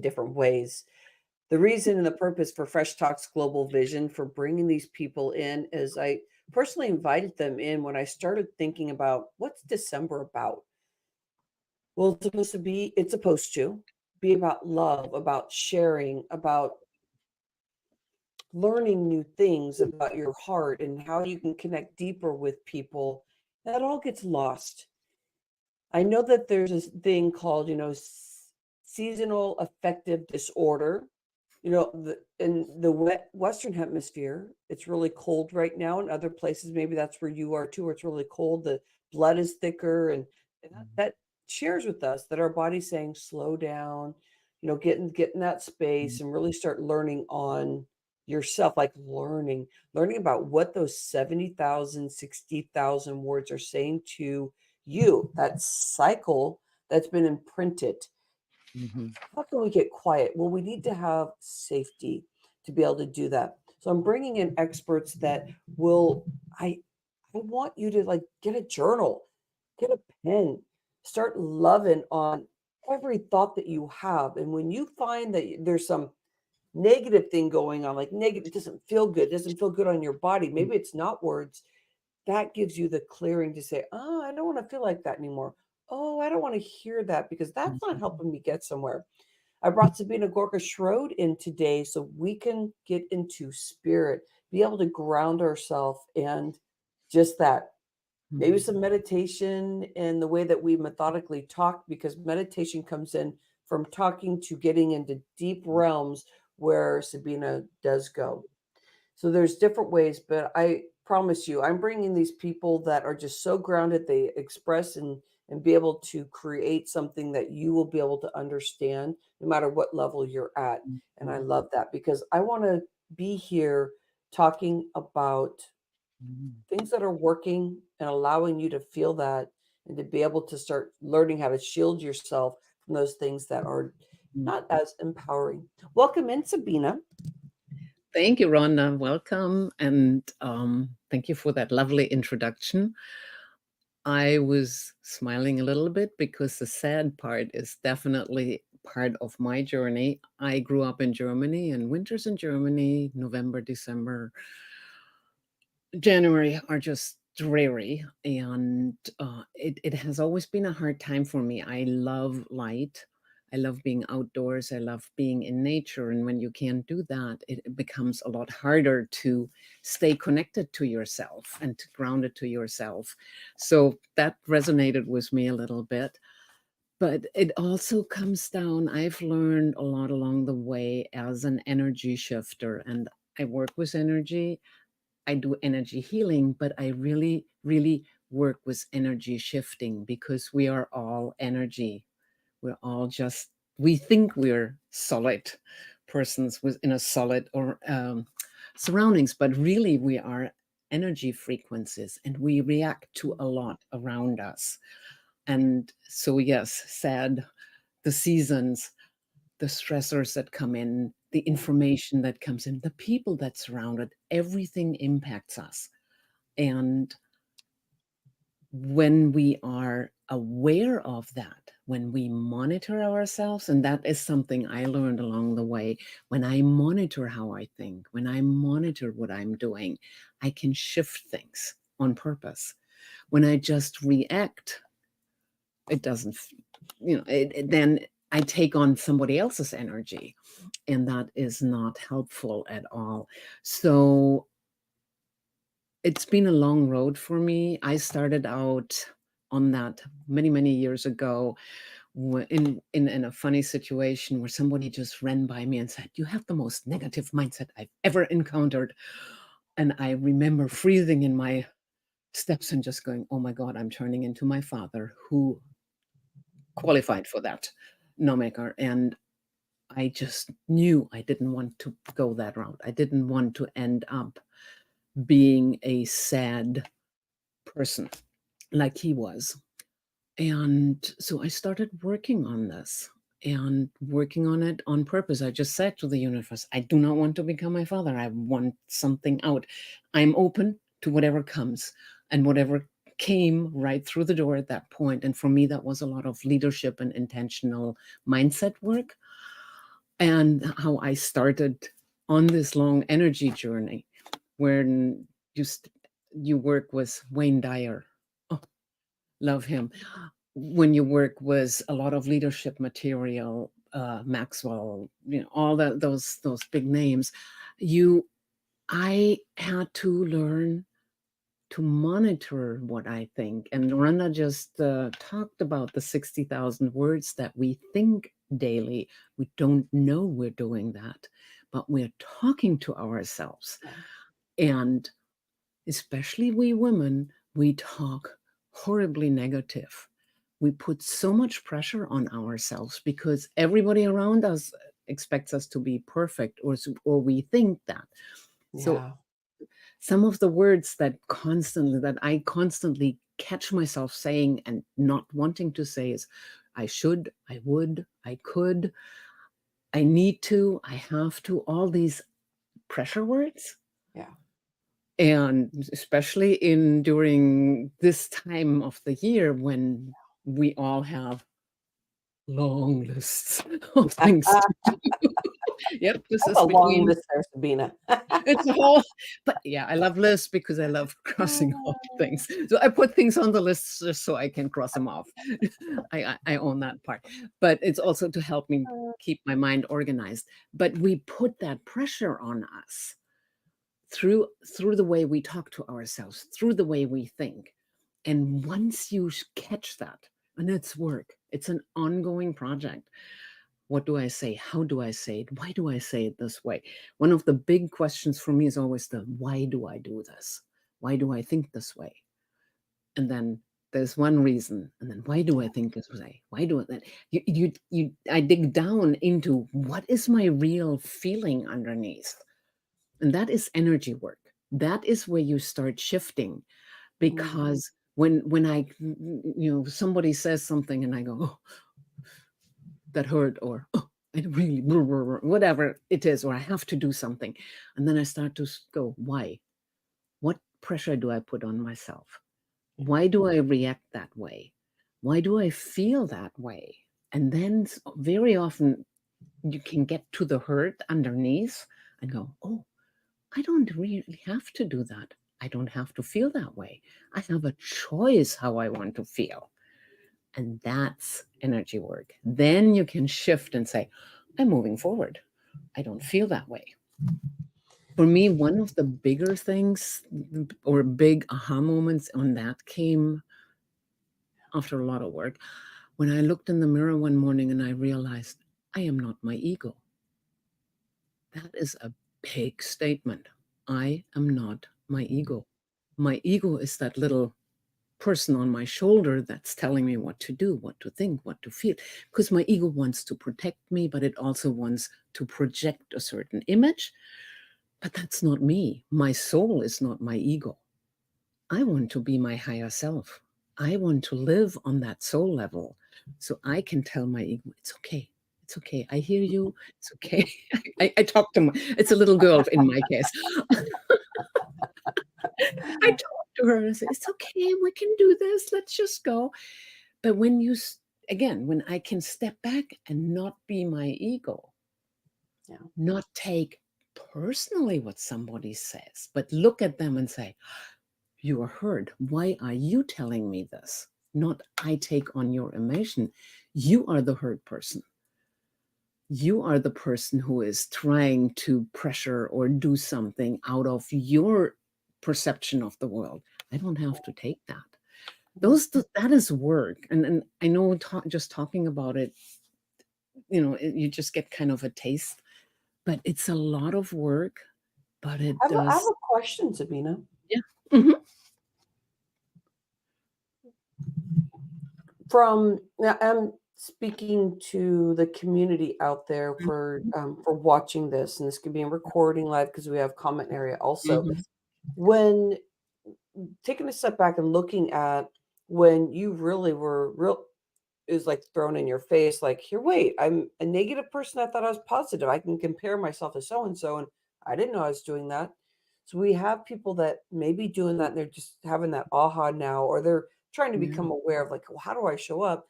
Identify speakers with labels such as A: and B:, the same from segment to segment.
A: different ways. The reason and the purpose for Fresh Talks Global Vision for bringing these people in is I personally invited them in when I started thinking about what's December about. Well, it's supposed to be about love, about sharing, about learning new things about your heart and how you can connect deeper with people. That all gets lost. I know that there's this thing called, seasonal affective disorder. In the Western hemisphere, it's really cold right now. In other places, maybe that's where you are too, where it's really cold. The blood is thicker, and that shares with us that our body's saying, slow down, get in that space and really start learning on yourself, like learning about what those 70,000, 60,000 words are saying to you, that cycle that's been imprinted. How can we get quiet? Well, we need to have safety to be able to do that. So I'm bringing in experts that will, I want you to like get a journal, get a pen, start loving on every thought that you have. And when you find that there's some negative thing going on, like negative, it doesn't feel good, on your body, maybe it's not words, that gives you the clearing to say, oh, I don't want to feel like that anymore. Oh, I don't want to hear that because that's not helping me get somewhere. I brought Sabine Goerke-Shrode in today so we can get into spirit, be able to ground ourselves and just that. Maybe some meditation in the way that we methodically talk, because meditation comes in from talking to getting into deep realms where Sabina does go. So there's different ways, but I promise you, I'm bringing these people that are just so grounded, they express and be able to create something that you will be able to understand no matter what level you're at. And I love that because I want to be here talking about things that are working and allowing you to feel that and to be able to start learning how to shield yourself from those things that are not as empowering. Welcome in, Sabina.
B: Thank you, Rhonda. Welcome. And thank you for that lovely introduction. I was smiling a little bit because the sad part is definitely part of my journey. I grew up in Germany, and winters in Germany, November, December, January are just dreary. And it has always been a hard time for me. I love light. I love being outdoors. I love being in nature. And when you can't do that, it becomes a lot harder to stay connected to yourself and to grounded to yourself. So that resonated with me a little bit. But it also comes down, I've learned a lot along the way as an energy shifter, and I work with energy. I do energy healing, but I really, really work with energy shifting because we are all energy. We're all just, we think we're solid persons within a solid or surroundings, but really we are energy frequencies and we react to a lot around us. And so, yes, sad, the seasons, the stressors that come in, the information that comes in, the people that surround it, everything impacts us. And when we are aware of that, when we monitor ourselves, and that is something I learned along the way, when I monitor how I think, when I monitor what I'm doing, I can shift things on purpose. When I just react, it doesn't, then I take on somebody else's energy, and that is not helpful at all. So it's been a long road for me. I started out on that many, many years ago in a funny situation where somebody just ran by me and said, "You have the most negative mindset I've ever encountered." And I remember freezing in my steps and just going, "Oh my God, I'm turning into my father who qualified for that maker." And I just knew I didn't want to go that route. I didn't want to end up being a sad person like he was. And so I started working on this and working on it on purpose. I just said to the universe, I do not want to become my father. I want something out. I'm open to whatever comes, and whatever came right through the door at that point. And for me, that was a lot of leadership and intentional mindset work. and how I started on this long energy journey, when you work with Wayne Dyer. Oh, love him. When you work with a lot of leadership material, Maxwell, all those big names, I had to learn to monitor what I think. And Rhonda just talked about the 60,000 words that we think daily. We don't know we're doing that, but we're talking to ourselves. And especially we women, we talk horribly negative. We put so much pressure on ourselves because everybody around us expects us to be perfect, or we think that. So
A: Yeah.
B: some of the words that I constantly catch myself saying and not wanting to say is I should, I would, I could, I need to, I have to, all these pressure words.
A: Yeah.
B: And especially during this time of the year when we all have long lists of things to do. Yep, this
A: That's
B: is
A: a long
B: between.
A: list there, Sabina.
B: It's a whole, but yeah, I love lists because I love crossing off things. So I put things on the list just so I can cross them off. I own that part, but it's also to help me keep my mind organized. But we put that pressure on us through the way we talk to ourselves, through the way we think. And once you catch that, and it's work, it's an ongoing project. What do I say? How do I say it? Why do I say it this way? One of the big questions for me is always why do I do this? Why do I think this way? And then there's one reason. And then why do I think this way? Why do I? I dig down into what is my real feeling underneath. And that is energy work. That is where you start shifting, because when I, somebody says something and I go, oh, that hurt, or oh, it really, whatever it is, or I have to do something. And then I start to go, why? What pressure do I put on myself? Why do I react that way? Why do I feel that way? And then very often you can get to the hurt underneath and go, oh, I don't really have to do that. I don't have to feel that way. I have a choice how I want to feel. And that's energy work. Then you can shift and say, I'm moving forward. I don't feel that way. For me, one of the bigger things or big aha moments on that came after a lot of work when I looked in the mirror one morning and I realized I am not my ego. That is a big statement. I am not my ego. My ego is that little person on my shoulder that's telling me what to do, what to think, what to feel. Because my ego wants to protect me, but it also wants to project a certain image. But that's not me. My soul is not my ego. I want to be my higher self. I want to live on that soul level. So I can tell my ego, it's okay. It's okay. I hear you. It's okay. I talk to it's a little girl in my case. I talk to her and say, it's okay. We can do this. Let's just go. But when when I can step back and not be my ego, not take personally what somebody says, but look at them and say, you are heard. Why are you telling me this? Not I take on your emotion. You are the hurt person. You are the person who is trying to pressure or do something out of your perception of the world. I don't have to take that. That is work. And I know just talking about it, you just get kind of a taste, but it's a lot of work, but it
A: I have
B: does.
A: a question, Sabina.
B: Yeah. Mm-hmm.
A: I'm speaking to the community out there for watching this, and this could be in recording live because we have comment area also.
B: Mm-hmm.
A: When taking a step back and looking at when you really were is like thrown in your face, like, here, wait, I'm a negative person. I thought I was positive. I can compare myself to so and so, and I didn't know I was doing that. So we have people that may be doing that, and they're just having that aha now, or they're trying to
B: Yeah.
A: become aware of, like, well, how do I show up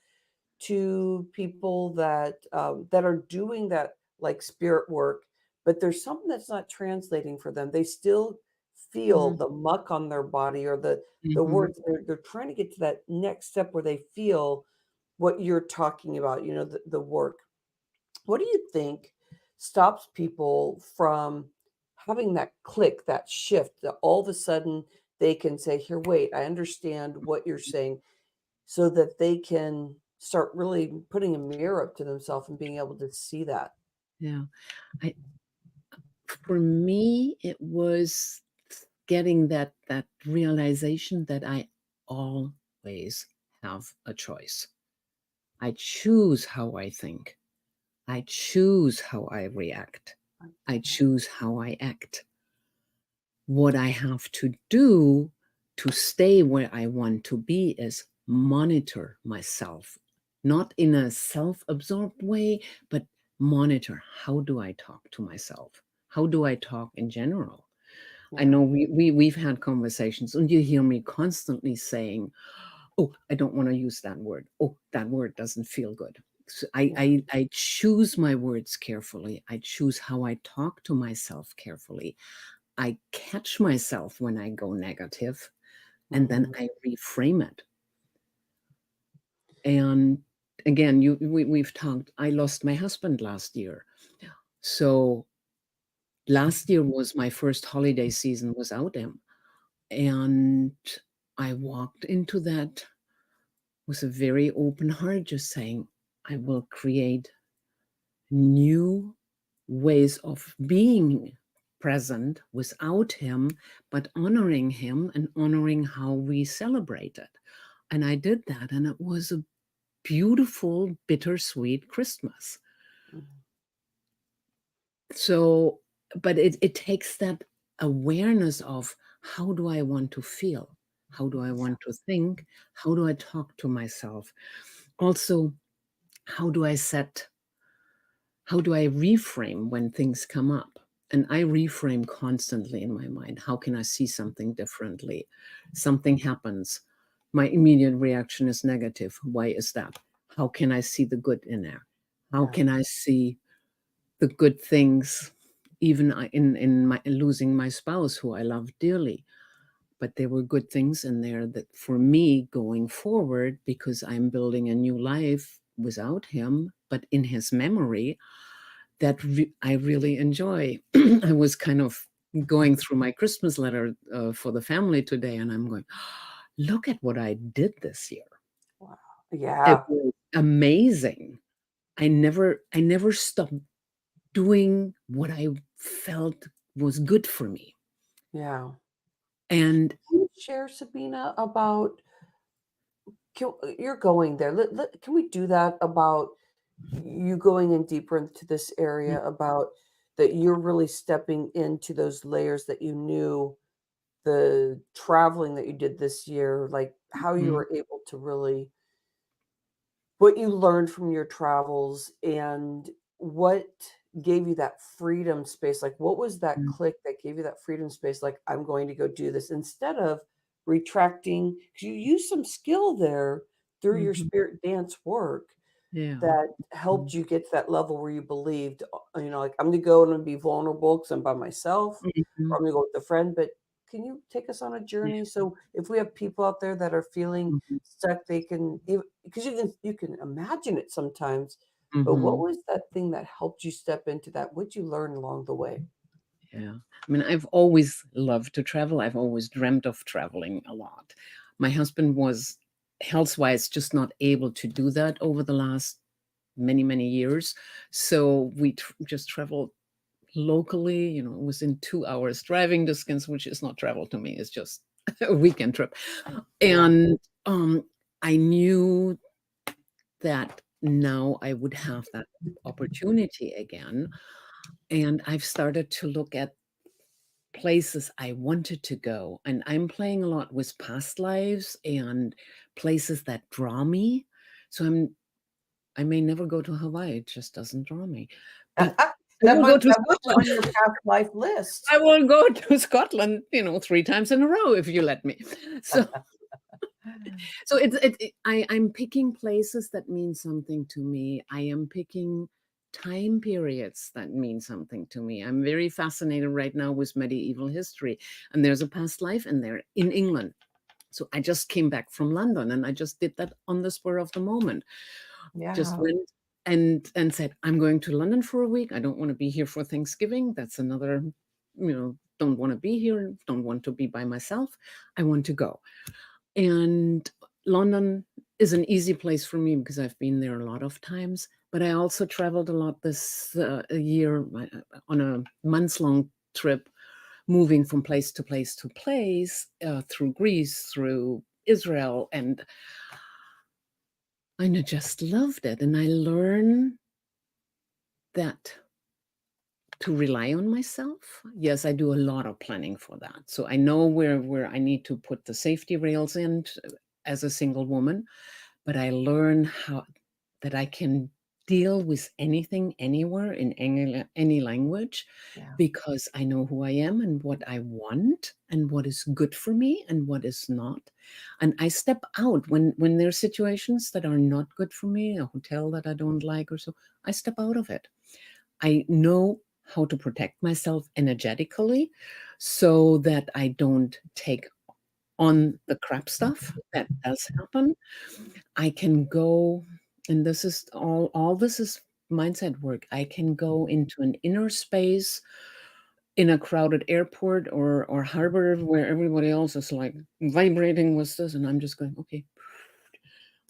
A: to people that that are doing that like spirit work, but there's something that's not translating for them. They still feel
B: Mm,
A: the muck on their body or the
B: mhm.
A: words. They're trying to get to that next step where they feel what you're talking about, the work. What do you think stops people from having that click, that shift, that all of a sudden they can say, here, wait, I understand what you're saying, so that they can start really putting a mirror up to themselves and being able to see that?
B: Yeah. I For me, it was getting that realization that I always have a choice. I choose how I think. I choose how I react. I choose how I act. What I have to do to stay where I want to be is monitor myself, not in a self-absorbed way, but monitor, how do I talk to myself? How do I talk in general? I
A: Yeah.
B: know we've had conversations, and you hear me constantly saying, "Oh, I don't want to use that word. Oh, that word doesn't feel good." So
A: Yeah.
B: I choose my words carefully. I choose how I talk to myself carefully. I catch myself when I go negative, and then
A: Mhm.
B: I reframe it. And again, we've talked. I lost my husband last year, so last year was my first holiday season without him. And I walked into that with a very open heart, just saying, I will create new ways of being present without him, but honoring him and honoring how we celebrate it. And I did that, and it was a beautiful, bittersweet Christmas.
A: Mhm.
B: So, but it takes that awareness of how do I want to feel? How do I want to think? How do I talk to myself? Also, how do I set, how do I reframe when things come up? And I reframe constantly in my mind. How can I see something differently? Something happens. My immediate reaction is negative. Why is that? How can I see the good in there? How
A: Yeah.
B: can I see the good things, even in my losing my spouse, who I love dearly? But there were good things in there that for me going forward, because I'm building a new life without him, but in his memory, that I really enjoy. I was kind of going through my Christmas letter for the family today, and I'm going, look at what I did this year.
A: Wow.
B: It
A: Yeah.
B: was amazing. I never stopped doing what I felt was good for me.
A: Yeah.
B: And
A: Can you share, Sabina, about you're going there. Can we do that about you going in deeper into this
B: mm,
A: area about that you're really stepping into those layers that you knew the traveling that you did this year, like how you
B: mm,
A: were able to really what you learned from your travels and what gave you that freedom space? Like, what was that
B: mm,
A: click that gave you that freedom space? Like, I'm going to go do this instead of retracting. 'Cause you use some skill there through your
B: mhm,
A: spirit dance work
B: yeah.
A: that
B: Mm,
A: helped you get to that level where you believed, like, I'm gonna go and I'm gonna be vulnerable because I'm by myself, or
B: mhm,
A: I'm gonna go with a friend. But can you take us on a
B: yeah,
A: journey? So if we have people out there that are feeling
B: mhm,
A: stuck, they can because you can imagine it sometimes. But what
B: mhm.
A: was that thing that helped you step into that? What'd you learn along the way?
B: Yeah. I mean, I've always loved to travel. I've always dreamt of traveling a lot. My husband was health-wise just not able to do that over the last many, many years. So we just traveled locally, within 2 hours driving distance, which is not travel to me. It's just a weekend trip.
A: Yeah.
B: And I knew that now I would have that opportunity again. And I've started to look at places I wanted to go. And I'm playing a lot with past lives and places that draw me. So I may never go to Hawaii. It just doesn't draw me. But I
A: That
B: will go
A: must
B: to
A: that was
B: Scotland.
A: on your past life list.
B: I will go to Scotland, 3 times in a row if you let me. So I'm picking places that mean something to me. I am picking time periods that mean something to me. I'm very fascinated right now with medieval history, and there's a past life in there in England. So I just came back from London, and I just did that on the spur of the moment. Just
A: Yeah.
B: went and said, I'm going to London for a week. I don't want to be here for Thanksgiving. That's another, don't want to be here, don't want to be by myself. I want to go. And London is an easy place for me because I've been there a lot of times. But I also traveled a lot this year on a months-long trip, moving from place to place to place through Greece, through Israel, and I just loved it. And I learned that to rely on myself. Yes, I do a lot of planning for that. So I know where I need to put the safety rails in as a single woman, but I learn how that I can deal with anything anywhere in any language
A: Yeah.
B: because I know who I am and what I want and what is good for me and what is not. And I step out when there's situations that are not good for me, a hotel that I don't like or so, I step out of it. I know how to protect myself energetically so that I don't take on the crap stuff that does happen. I can go, and this is all this is mindset work. I can go into an inner space in a crowded airport or harbor where everybody else is like vibrating with this, and I'm just going, okay,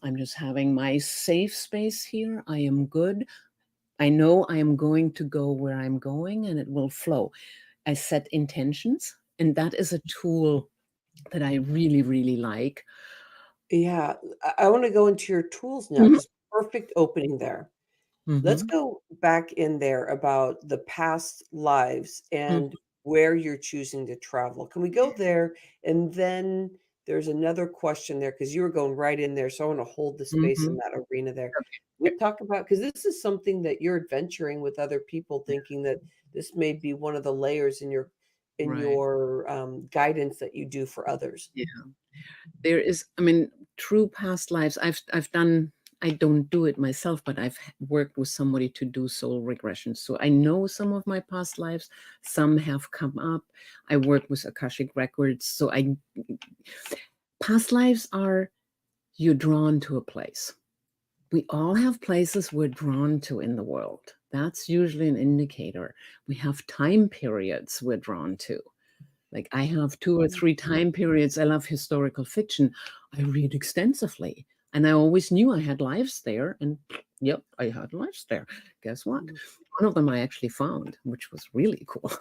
B: I'm just having my safe space here. I am good. I know I am going to go where I'm going and it will flow. I set intentions, and that is a tool that I really, really like.
A: Yeah. I want to go into your tools now
B: Mhm,
A: because perfect opening there. Let's
B: mhm,
A: go back in there about the past lives
B: mhm,
A: and where you're choosing to travel. Can we go there? And then there's another question there because you were going right in there. So I want to hold the space in
B: mhm.
A: that arena there. We
B: Okay.
A: talk about because this is something that you're adventuring with other people, thinking that this may be one of the layers in
B: Right.
A: your guidance that you do for others.
B: Yeah. There is, I mean, true past lives. I've done. I don't do it myself, but I've worked with somebody to do soul regression. So I know some of my past lives. Some have come up. I work with Akashic records. So I past lives are you're drawn to a place. We all have places we're drawn to in the world. That's usually an indicator. We have time periods we're drawn to. Like I have 2 or 3 time periods. I love historical fiction. I read extensively, and I always knew I had lives there, and yep, I had lives there. Guess what?
A: Mhm.
B: One of them I actually found, which was really cool.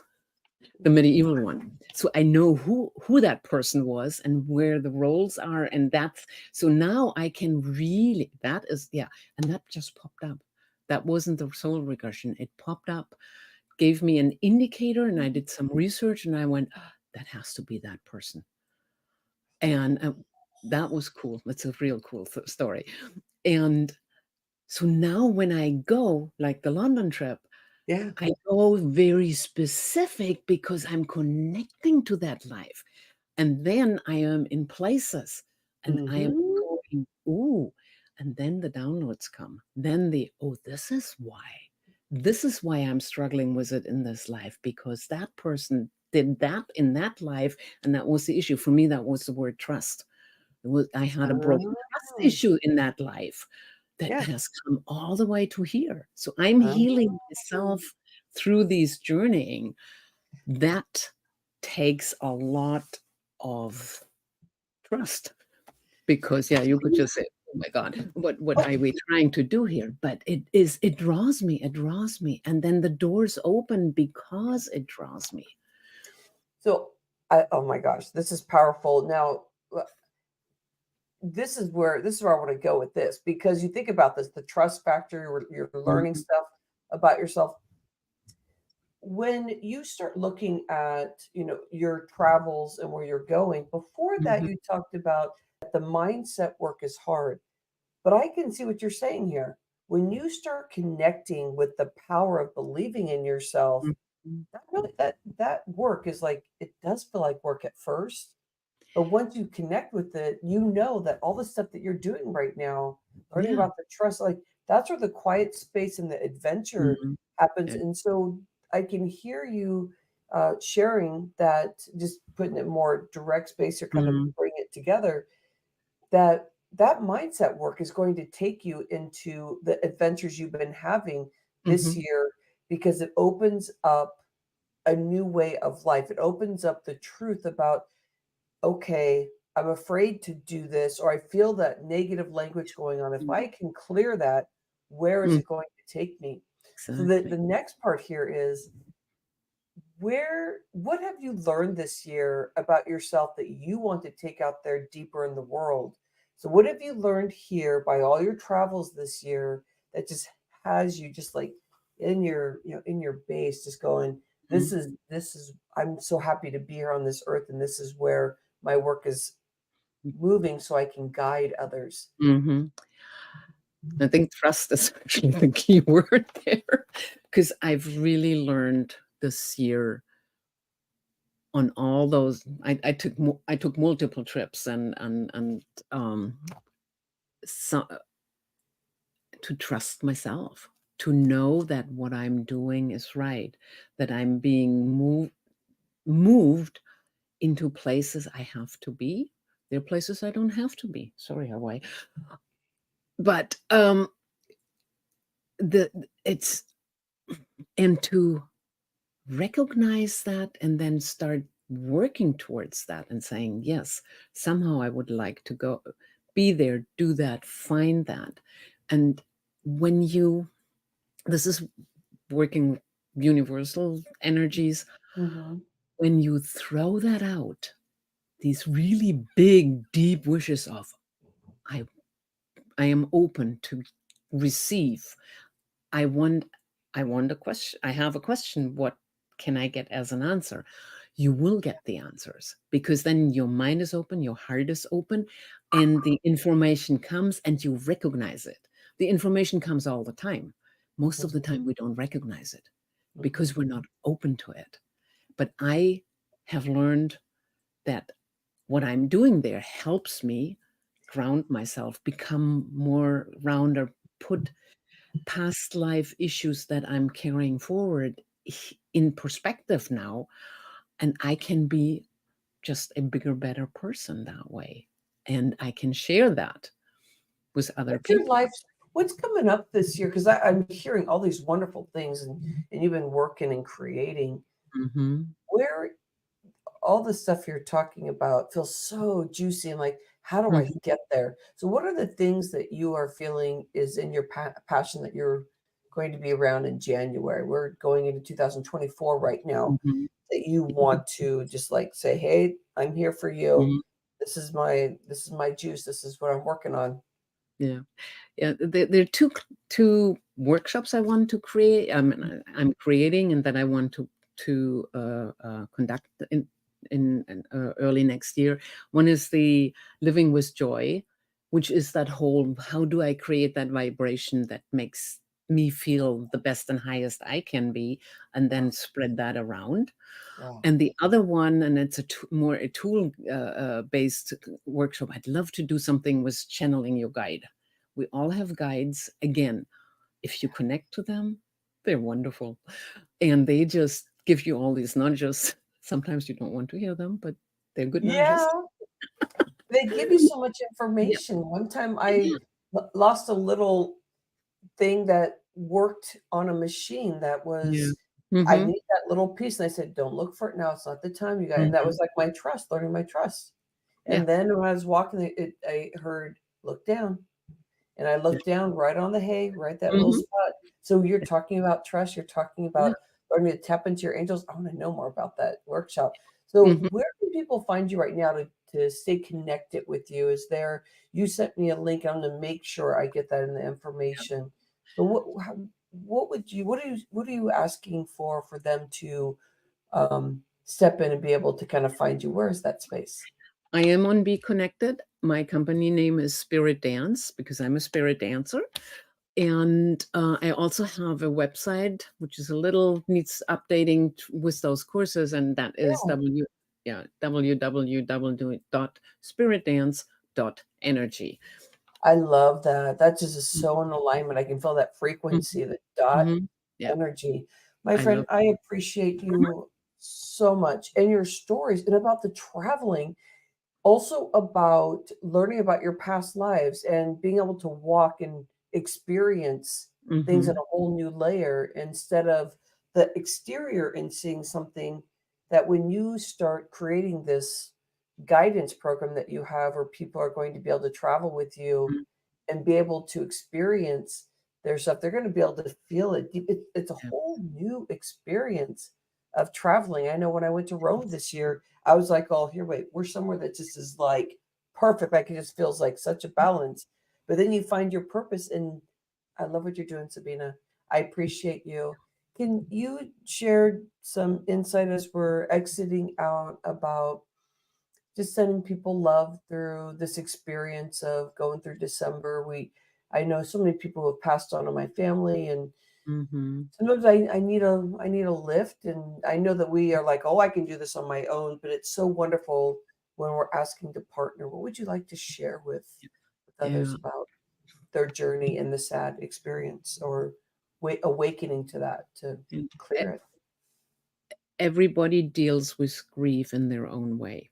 B: The medieval one. So I know who that person was and where the roles are, and that's so now I can really that is yeah, and that just popped up. That wasn't the soul regression. It popped up, gave me an indicator, and I did some research, and I went, "Ah, that has to be that person." And that was cool. That's a real cool story. And so now when I go, like the London trip,
A: Yeah.
B: I go very specific because I'm connecting to that life. And then I am in places and I am
A: Hmm.
B: going, ooh, and then the downloads come. Then oh, this is why. This is why I'm struggling with it in this life because that person did that in that life. And that was the issue. For me, that was the word trust. I had a broken trust
A: Ah,
B: issue in that life that
A: yeah.
B: has come all the way to here. So I'm
A: Ah.
B: healing myself through these journeying. That takes a lot of trust because yeah, you could just say, "Oh my God, what are we trying to do here?" But it draws me, and then the doors open because it draws me.
A: So, oh my gosh, this is powerful. Now, this is where I want to go with this because you think about this, the trust factor, you're learning
B: Mhm,
A: stuff about yourself. When you start looking at, your travels and where you're going, before that
B: mhm,
A: you talked about the mindset work is hard. But I can see what you're saying here. When you start connecting with the power of believing in yourself,
B: mhm.
A: that work is like it does feel like work at first. But once you connect with it, you know that all the stuff that you're doing right now, learning
B: Yeah,
A: about the trust, like that's where the quiet space and the adventure
B: Mhm.
A: happens.
B: Yeah.
A: And so I can hear you sharing that, just putting it more direct space or kind of
B: Mhm.
A: bring it together, that that mindset work is going to take you into the adventures you've been having this
B: Mhm.
A: year, because it opens up a new way of life. It opens up the truth about, okay, I'm afraid to do this, or I feel that negative language going on. If
B: Mhm.
A: I can clear that, where is
B: Mm,
A: it going to take me? So the
B: exactly.
A: next part here is, what have you learned this year about yourself that you want to take out there deeper in the world? So what have you learned here by all your travels this year that just has you just like in your, in your base, just going,
B: Mhm.
A: this is I'm so happy to be here on this earth, and this is where my work is moving so I can guide others.
B: Mhm. I think trust is actually the key word there, because I've really learned this year on all those. I took multiple trips, and so, to trust myself, to know that what I'm doing is right, that I'm being moved into places I have to be. There are places I don't have to be. Sorry, Hawaii. But the it's and to recognize that and then start working towards that and saying, yes, somehow I would like to go be there, do that, find that. And when you, this is working universal energies,
A: Mhm.
B: when you throw that out, these really big, deep wishes of, I, I am open to receive. I want I want a question. I have a question. What can I get as an answer? You will get the answers, because then your mind is open, your heart is open, and the information comes and you recognize it. The information comes all the time. Most of the
A: Mhm.
B: time we don't recognize it
A: Mhm.
B: because we're not open to it. But I have learned that what I'm doing there helps me ground myself, become more rounder, put past life issues that I'm carrying forward in perspective now, and I can be just a bigger, better person that way. And I can share that with other
A: What's your
B: people.
A: life? What's coming up this year? Because I'm hearing all these wonderful things, and you've been working and creating.
B: Mhm.
A: Where all the stuff you're talking about feels so juicy, and like, how do I
B: Mhm.
A: get there? So, what are the things that you are feeling is in your passion that you're going to be around in January? We're going into 2024 right now.
B: Mhm.
A: That you want to just like say, "Hey, I'm here for you.
B: Mhm.
A: This is my juice. This is what I'm working on."
B: Yeah. Yeah, there are two workshops I want to create. I'm creating, and that I want to conduct in early next year. One is the Living with Joy, which is that whole, how do I create that vibration that makes me feel the best and highest I can be, and then spread that around.
A: Wow.
B: And the other one, and it's more a tool based workshop. I'd love to do something with channeling your guide. We all have guides. Again, if you connect to them, they're wonderful. And they just give you all these nudges. Sometimes you don't want to hear them, but they're good nudges.
A: Yeah. They give you so much
B: Yeah.
A: information. One time I
B: Yeah.
A: lost a little thing that worked on a machine that
B: Yeah.
A: was, I
B: Mm-hmm.
A: need that little piece, and I said, "Don't look for it now, it's not the time, you guys." And that
B: Hmm.
A: was like my trust, learning my trust.
B: Yeah.
A: And then when I was walking, I heard, "Look down." And I
B: Yeah.
A: looked down right on the hay, right that little
B: Hmm.
A: spot. So you're talking about trust, you're talking
B: Yeah.
A: about learning to tap into your angels. I wanna know more about that workshop. So
B: Hmm.
A: where can people find you right now to stay connected with you? Is there, you sent me a link, I'm gonna make sure I get that in the information. But what are you asking for them to, step in and be able to kind of find you? Where is that space?
B: I am on Be Connected. My company name is Spirit Dance because I'm a spirit dancer. And I also have a website, which is a little needs updating with those courses, and that is
A: Yeah.
B: www.spiritdance.energy.
A: I love that. That just is so in alignment. I can feel that frequency,
B: Mhm,
A: the dot
B: mhm. Yeah,
A: energy. My
B: I love
A: friend, I appreciate
B: Mhm,
A: you so much and your stories and about the traveling, also about learning about your past lives and being able to walk and experience things in
B: mhm.
A: a whole new layer instead of the exterior and seeing something that when you start creating this guidance program that you have where people are going to be able to travel with you
B: Mm,
A: and be able to experience their stuff. They're gonna be able to feel it deep. It's a
B: yeah,
A: whole new experience of traveling. I know when I went to Rome this year, I was like, "Oh, here, wait, we're somewhere that just is like perfect." Like it just feels like such a balance. But then you find your purpose, and I love what you're doing, Sabina. I appreciate you. Can you share some insight as we're exiting out about just sending people love through this experience of going through December. I know so many people who have passed on in my family, and
B: mhm.
A: sometimes I need a lift, and I know that we are like, oh, I can do this on my own, but it's so wonderful when we're asking to partner. What would you like to share with others
B: Yeah.
A: about their journey and the sad experience or awakening to that to
B: And e
A: clear it?
B: everybody deals with grief in their own way.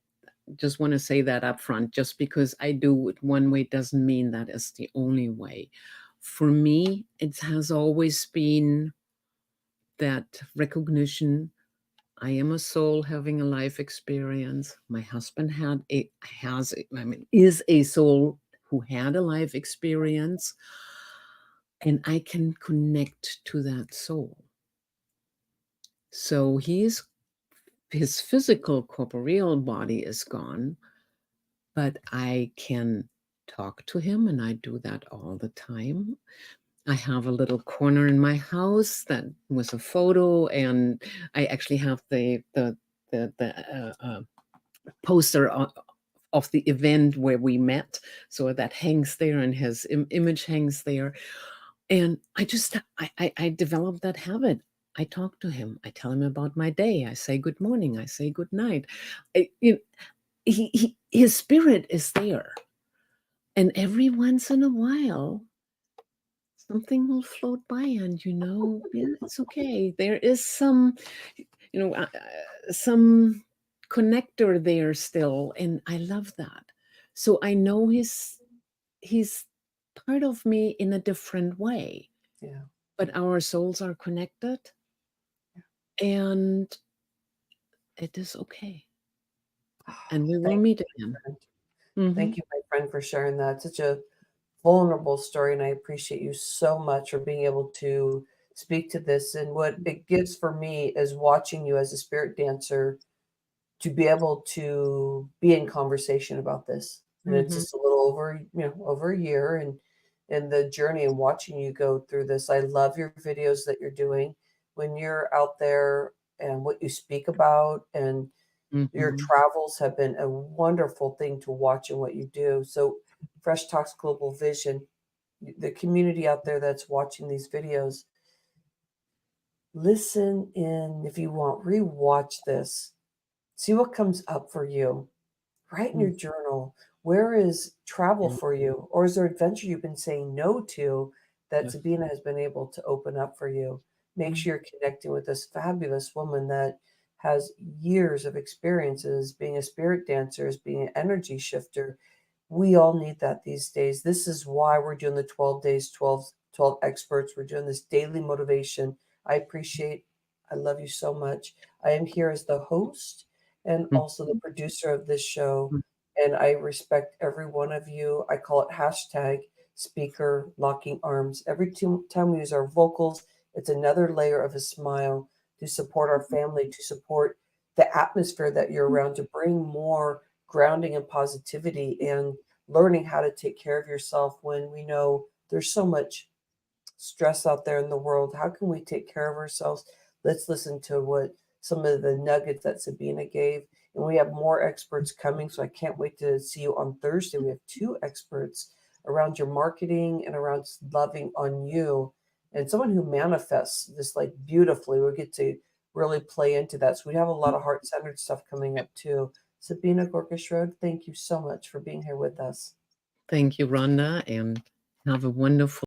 B: Just wanna say that up front. Just because I do it one way doesn't mean that is the only way. For me, it has always been that recognition. I am a soul having a life experience. My husband I mean, is a soul who had a life experience, and I can connect to that soul. So his physical corporeal body is gone, but I can talk to him, and I do that all the time. I have a little corner in my house that was a photo, and I actually have the poster of the event where we met, so that hangs there, and his image hangs there. And I developed that habit. I talk to him. I tell him about my day. I say good morning. I say good night. I, you his spirit is there, and every once in a while, something will float by, and yeah, it's okay. There is some connector there still, and I love that. So I know he's part of me in a different way,
A: Yeah.
B: but our souls are connected, and it is okay, and we will
A: Thank
B: meet
A: you,
B: again.
A: my friend.
B: Mhm.
A: Thank you, my friend, for sharing that. Such a vulnerable story, and I appreciate you so much for being able to speak to this. And what it gives for me is watching you as a spirit dancer to be able to be in conversation about this. And it's
B: Mhm.
A: just a little over, over a year and the journey and watching you go through this. I love your videos that you're doing when you're out there and what you speak about and your
B: Mhm.
A: travels have been a wonderful thing to watch and what you do. So Fresh Talks Global Vision, the community out there that's watching these videos, listen in if you want, rewatch this, see what comes up for you. Write in your
B: Mm,
A: journal, where is travel
B: yeah,
A: for you? Or is there adventure you've been saying no to that
B: yes.
A: Sabina has been able to open up for you? Make
B: Mm,
A: sure you're connecting with this fabulous woman that has years of experiences being a spirit dancer, as being an energy shifter. We all need that these days. This is why we're doing the 12 days, 12 experts. We're doing this daily motivation. I love you so much. I am here as the host and
B: mm,
A: also the producer of this show.
B: mm,
A: And I respect every one of you. I call it hashtag speaker locking arms. Every time we use our vocals, it's another layer of a smile to support our family, to support the atmosphere that you're around, to bring more grounding and positivity and learning how to take care of yourself when we know there's so much stress out there in the world. How can we take care of ourselves? Let's listen to what some of the nuggets that Sabina gave. And we have more experts coming. So I can't wait to see you on Thursday. We have two experts around your marketing and around loving on you and someone who manifests this like beautifully. We get to really play into that. So we have a lot
B: mm.
A: of heart centered stuff coming up too. Sabina Goerke-Shrode, thank you so much for being here with us.
B: Thank you, Rhonda, and have a wonderful